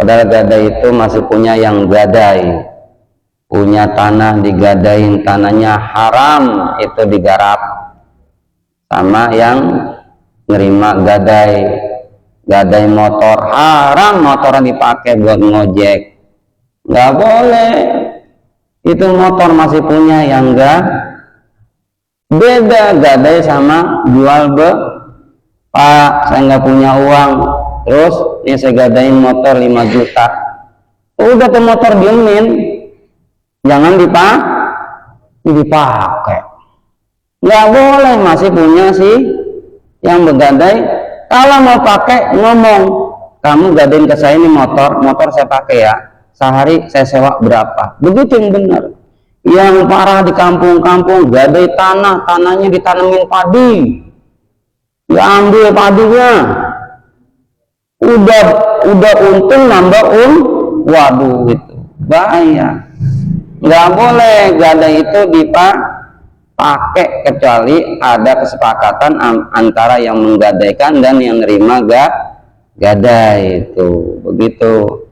Padahal gadai itu masih punya yang gadai, punya tanah digadain, tanahnya haram itu digarap, sama yang nerima gadai motor haram, motornya dipakai buat ngojek, nggak boleh. Itu motor masih punya yang enggak. Beda gadai sama jual Pak, saya nggak punya uang, terus ini saya gadain motor 5 juta. Udah tuh motor diemin, jangan dipakai. Nggak boleh, masih punya sih yang bergadai. Kalau mau pakai ngomong, kamu gadain ke saya ini motor saya pakai ya, sehari saya sewa berapa, begitu yang benar. Yang parah di kampung-kampung gadai tanahnya ditanemin padi, diambil padinya, udah untung nambah waduh, itu bahaya. Nggak boleh gadai itu dipakai kecuali ada kesepakatan antara yang menggadaikan dan yang nerima gadai. Itu begitu.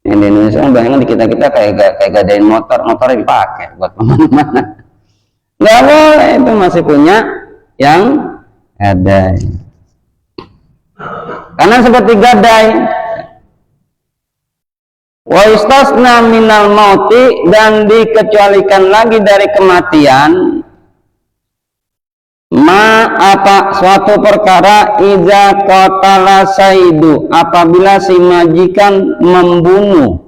Yang di Indonesia banyak di kita kayak gadain motornya dipakai buat kemana-mana. Nggak boleh, itu masih punya yang gadai. Karena seperti gadai, wa istasna minal mauti, dan dikecualikan lagi dari kematian, apa suatu perkara iza qatala saidu, apabila si majikan membunuh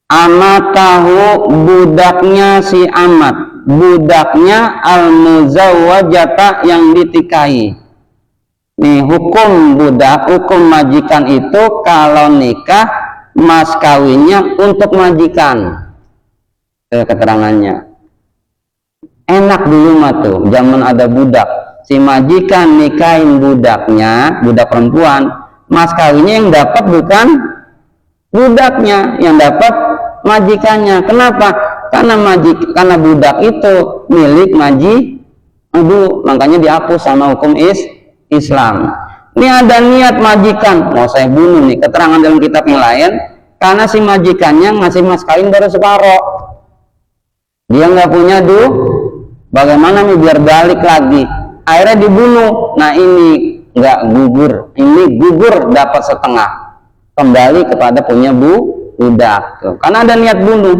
amatahu, budaknya si amat, budaknya al-muzawwajata, yang ditikahi. Nih hukum budak, hukum majikan itu kalau nikah mas kawinnya untuk majikan. Keterangannya enak dulu mah tuh, zaman ada budak, si majikan nikahin budaknya, budak perempuan, mas kawinnya yang dapat bukan budaknya, yang dapat majikannya. Kenapa? Karena budak itu milik makanya dihapus sama hukum Islam. Ini ada niat majikan, mau saya bunuh nih, keterangan dalam kitab yang lain, karena si majikannya ngasih mas kawin baru separoh, dia nggak punya bagaimana nih biar balik lagi, akhirnya dibunuh. Nah ini nggak gugur, ini gugur dapat setengah, kembali kepada punya budak tuh, karena ada niat bunuh.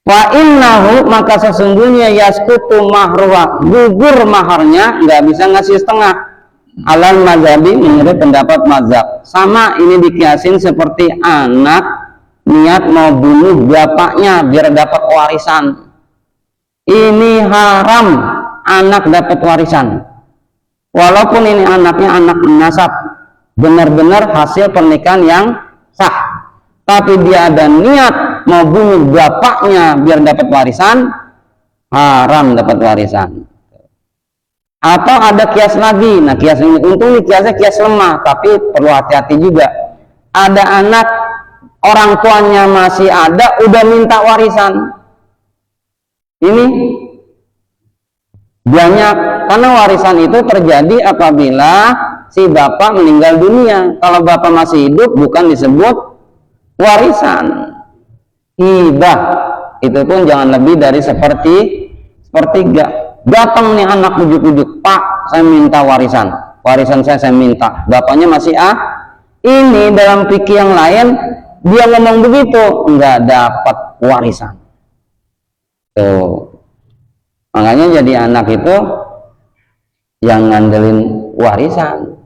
Wa innahu, maka sesungguhnya yaskutu mahruha, gugur maharnya, nggak bisa ngasih setengah. Alal mazhabi, menurut pendapat mazhab. Sama ini dikiasin seperti anak niat mau bunuh bapaknya biar dapat warisan. Ini haram anak dapat warisan, walaupun ini anaknya anak nasab, benar-benar hasil pernikahan yang sah, tapi dia ada niat mau bunuh bapaknya biar dapat warisan, haram dapat warisan. Atau ada kias lagi, nah kias ini untung nih kiasnya kias lemah, tapi perlu hati-hati juga. Ada anak orang tuanya masih ada, udah minta warisan. Ini banyak, karena warisan itu terjadi apabila si bapak meninggal dunia. Kalau bapak masih hidup bukan disebut warisan. Hibah itu pun jangan lebih dari sepertiga. Datang nih anak ujuk-ujuk, Pak saya minta warisan saya minta, bapaknya masih ini dalam fikih yang lain dia ngomong begitu, nggak dapat warisan tuh. Makanya jadi anak itu yang ngandelin warisan,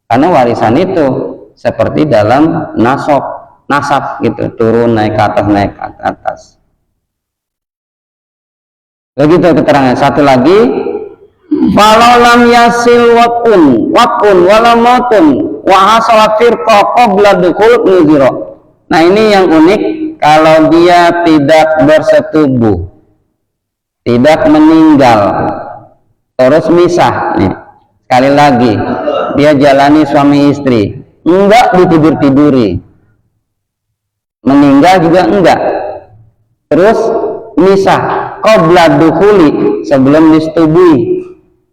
karena warisan itu seperti dalam nasab gitu, turun naik ke atas. Begitu keterangan. Satu lagi, falau lam yasil watun wala mautun wa hasala firqa qabla dukhul nuzira. Nah ini yang unik, kalau dia tidak bersetubuh, tidak meninggal, terus misah nih. Sekali lagi, dia jalani suami istri, enggak ditidur-tiduri, meninggal juga enggak, terus misah qabla dukhuli, sebelum disetubui.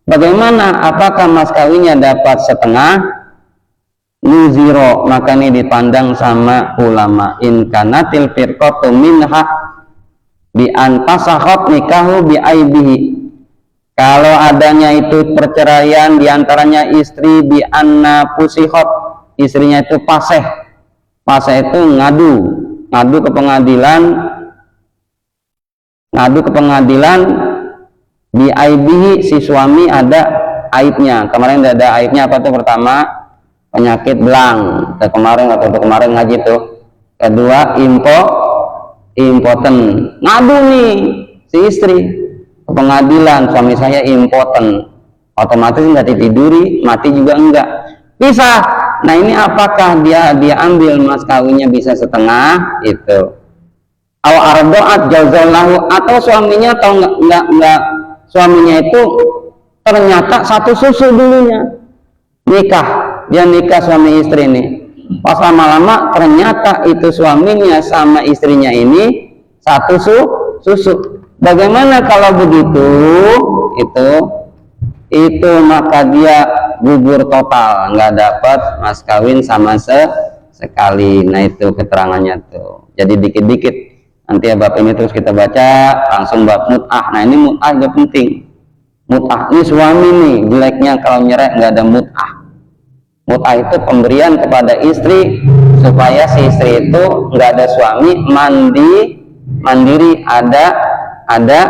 Bagaimana? Apakah mas kawinnya dapat setengah? nuziro, maka ini dipandang sama ulama. In kanatil firqatu minha bi an fasakhat nikahu bi aibihi, kalau adanya itu perceraian diantaranya istri bi anna pusikhat, istrinya itu paseh itu ngadu ke pengadilan bi aibihi, si suami ada aibnya. Kemarin ada aibnya apa tuh? Pertama penyakit belang, kemarin ngaji tuh. Kedua impoten, ngadu nih si istri ke pengadilan, suami saya impoten, otomatis nggak ditiduri, mati juga enggak, pisah. Nah ini apakah dia ambil mas kawinnya bisa setengah itu, aw ardoat jazallahu, atau suaminya atau enggak suaminya itu ternyata satu susu dulunya, dia nikah suami istri ini, pas lama-lama ternyata itu suaminya sama istrinya ini satu susu. Bagaimana kalau begitu? Itu maka dia gugur total, nggak dapat mas kawin sama sekali. Nah itu keterangannya tuh. Jadi dikit-dikit nanti ya bab ini terus kita baca langsung bab mut'ah. Nah ini mut'ah juga penting. Mut'ah ini suami nih jeleknya kalau nyerah nggak ada mut'ah. Mut'ah itu pemberian kepada istri supaya si istri itu nggak ada suami, mandiri, ada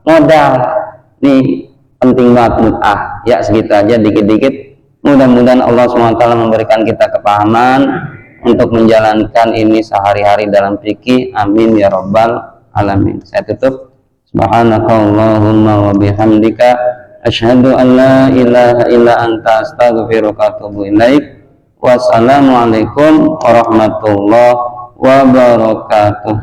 modal. Nih penting banget mut'ah. Ya segitu aja dikit-dikit. Mudah-mudahan Allah SWT memberikan kita kepahaman untuk menjalankan ini sehari-hari dalam fikih. Amin ya rabbal alamin. Saya tutup. Subhanakallahumma wa bihamdika asyhadu an la ilaha illa anta astaghfiruka wa atubu ilaik. Wassalamualaikum warahmatullahi wabarakatuh.